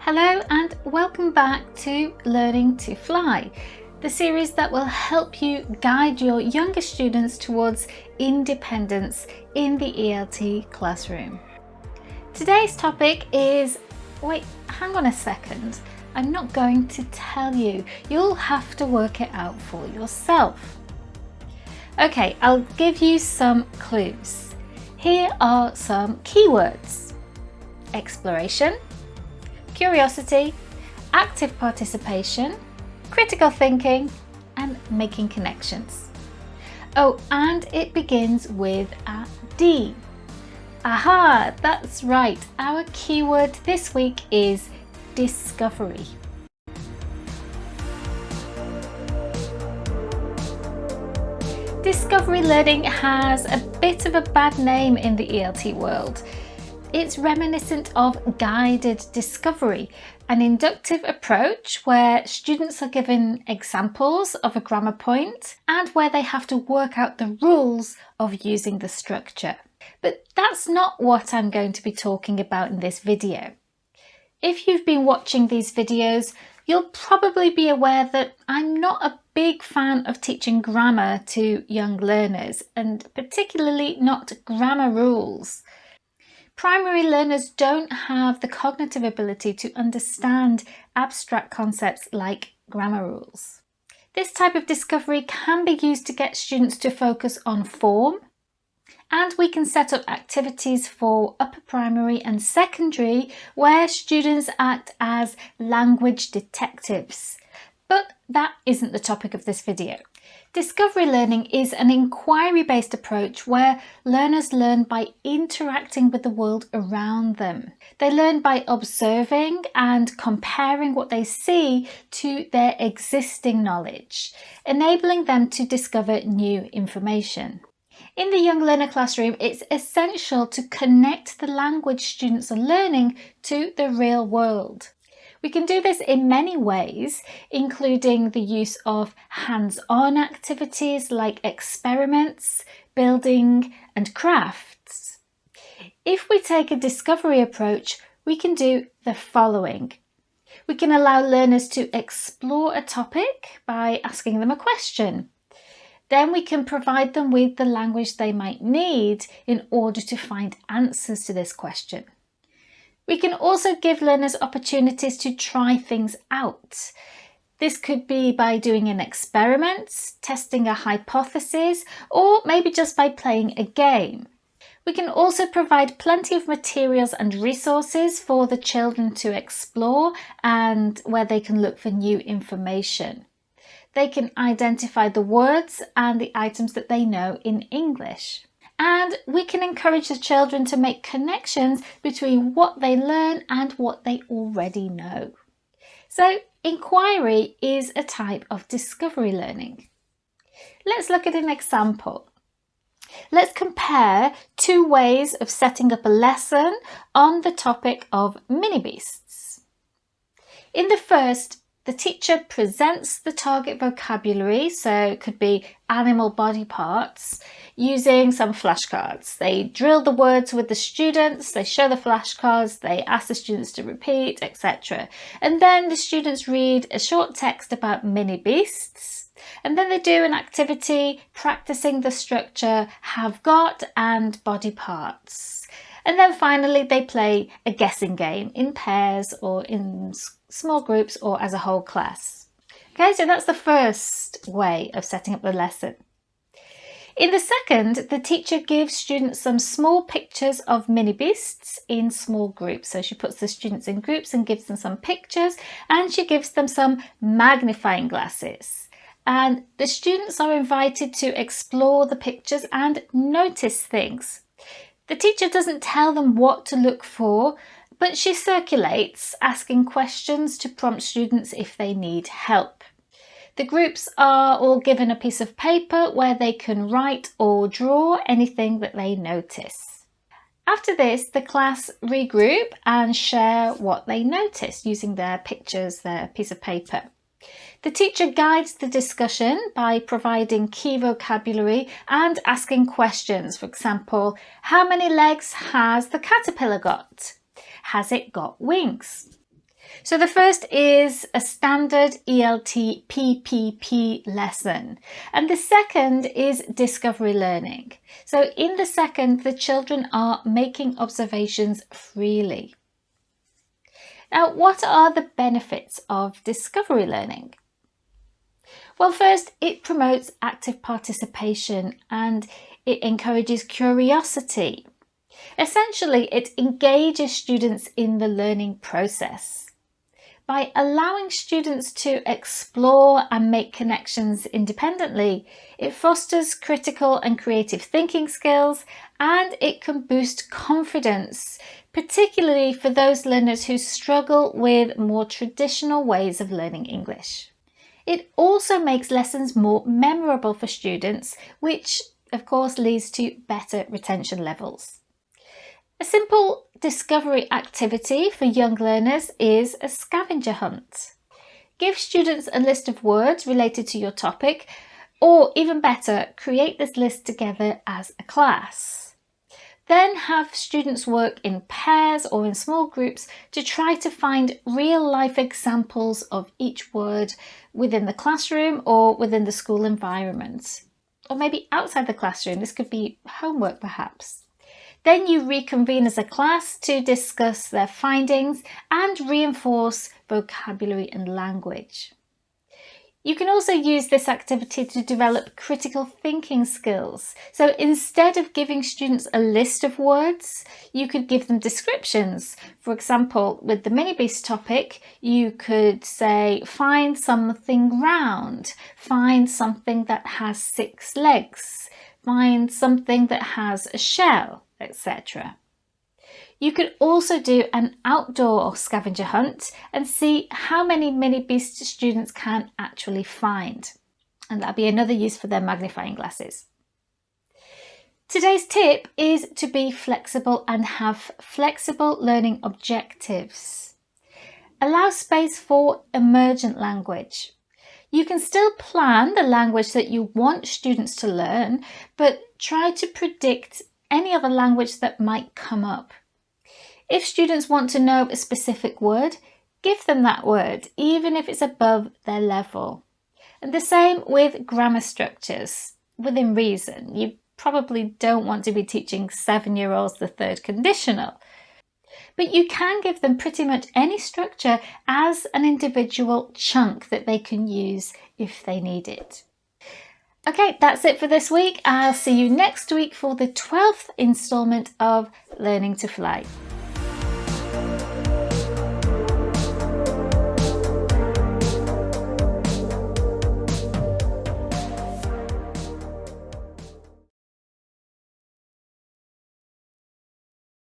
Hello and welcome back to Learning to Fly, the series that will help you guide your younger students towards independence in the ELT classroom. Today's topic is, hang on a second, I'm not going to tell you. You'll have to work it out for yourself. Okay, I'll give you some clues. Here are some keywords: exploration, curiosity, active participation, critical thinking, and making connections. Oh, and it begins with a D. Aha, that's right. Our keyword this week is discovery. Discovery learning has a bit of a bad name in the ELT world. It's reminiscent of guided discovery, an inductive approach where students are given examples of a grammar point and where they have to work out the rules of using the structure. But that's not what I'm going to be talking about in this video. If you've been watching these videos, you'll probably be aware that I'm not a big fan of teaching grammar to young learners, and particularly not grammar rules. Primary learners don't have the cognitive ability to understand abstract concepts like grammar rules. This type of discovery can be used to get students to focus on form, and we can set up activities for upper primary and secondary where students act as language detectives. But that isn't the topic of this video. Discovery learning is an inquiry-based approach where learners learn by interacting with the world around them. They learn by observing and comparing what they see to their existing knowledge, enabling them to discover new information. In the young learner classroom, it's essential to connect the language students are learning to the real world. We can do this in many ways, including the use of hands-on activities like experiments, building, and crafts. If we take a discovery approach, we can do the following. We can allow learners to explore a topic by asking them a question. Then we can provide them with the language they might need in order to find answers to this question. We can also give learners opportunities to try things out. This could be by doing an experiment, testing a hypothesis, or maybe just by playing a game. We can also provide plenty of materials and resources for the children to explore and where they can look for new information. They can identify the words and the items that they know in English. And we can encourage the children to make connections between what they learn and what they already know. So, inquiry is a type of discovery learning. Let's look at an example. Let's compare two ways of setting up a lesson on the topic of mini beasts. In the first, the teacher presents the target vocabulary, so it could be animal body parts, using some flashcards. They drill the words with the students, they show the flashcards, they ask the students to repeat, etc. And then the students read a short text about mini beasts, and then they do an activity practicing the structure have got and body parts. And then finally they play a guessing game in pairs or in small groups or as a whole class. Okay, so that's the first way of setting up the lesson. In the second, the teacher gives students some small pictures of mini beasts in small groups. So she puts the students in groups and gives them some pictures, and she gives them some magnifying glasses. And the students are invited to explore the pictures and notice things. The teacher doesn't tell them what to look for, but she circulates, asking questions to prompt students if they need help. The groups are all given a piece of paper where they can write or draw anything that they notice. After this, the class regroup and share what they noticed using their pictures, their piece of paper. The teacher guides the discussion by providing key vocabulary and asking questions. For example, how many legs has the caterpillar got? Has it got wings? So the first is a standard ELT PPP lesson, and the second is discovery learning. So in the second, the children are making observations freely. Now, what are the benefits of discovery learning? Well, first, it promotes active participation and it encourages curiosity. Essentially, it engages students in the learning process. By allowing students to explore and make connections independently, it fosters critical and creative thinking skills, and it can boost confidence, particularly for those learners who struggle with more traditional ways of learning English. It also makes lessons more memorable for students, which of course leads to better retention levels. A simple discovery activity for young learners is a scavenger hunt. Give students a list of words related to your topic, or even better, create this list together as a class. Then have students work in pairs or in small groups to try to find real-life examples of each word within the classroom or within the school environment. Or maybe outside the classroom, this could be homework perhaps. Then you reconvene as a class to discuss their findings and reinforce vocabulary and language. You can also use this activity to develop critical thinking skills. So instead of giving students a list of words, you could give them descriptions. For example, with the mini beast topic, you could say, find something round, find something that has 6 legs, find something that has a shell, etc. You could also do an outdoor scavenger hunt and see how many mini beasts students can actually find. And that'll be another use for their magnifying glasses. Today's tip is to be flexible and have flexible learning objectives. Allow space for emergent language. You can still plan the language that you want students to learn, but try to predict any other language that might come up. If students want to know a specific word, give them that word, even if it's above their level. And the same with grammar structures, within reason. You probably don't want to be teaching 7-year-olds the third conditional, but you can give them pretty much any structure as an individual chunk that they can use if they need it. Okay, that's it for this week. I'll see you next week for the 12th instalment of Learning to Fly.